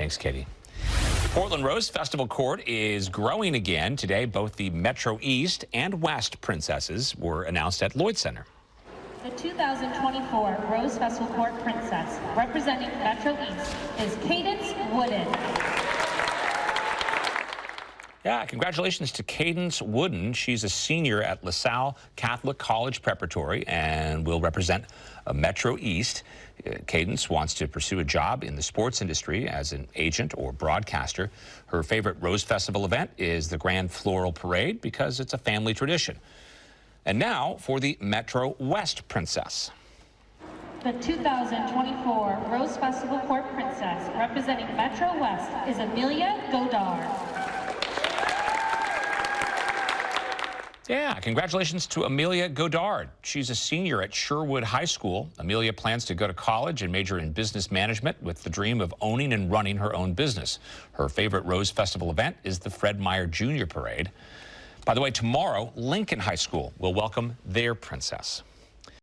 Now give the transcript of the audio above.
Thanks, Katie. Portland Rose Festival Court is growing again. Today, both the Metro East and West princesses were announced at Lloyd Center. The 2024 Rose Festival Court Princess, representing Metro East, is Cadence Wooden. Yeah, congratulations to Cadence Wooden. She's a senior at LaSalle Catholic College Preparatory and will represent Metro East. Cadence wants to pursue a job in the sports industry as an agent or broadcaster. Her favorite Rose Festival event is the Grand Floral Parade because it's a family tradition. And now for the Metro West Princess. The 2024 Rose Festival Court Princess, representing Metro West, is Amelia Godard. Yeah, congratulations to Amelia Godard. She's a senior at Sherwood High School. Amelia plans to go to college and major in business management with the dream of owning and running her own business. Her favorite Rose Festival event is the Fred Meyer Jr. Parade. By the way, tomorrow, Lincoln High School will welcome their princess.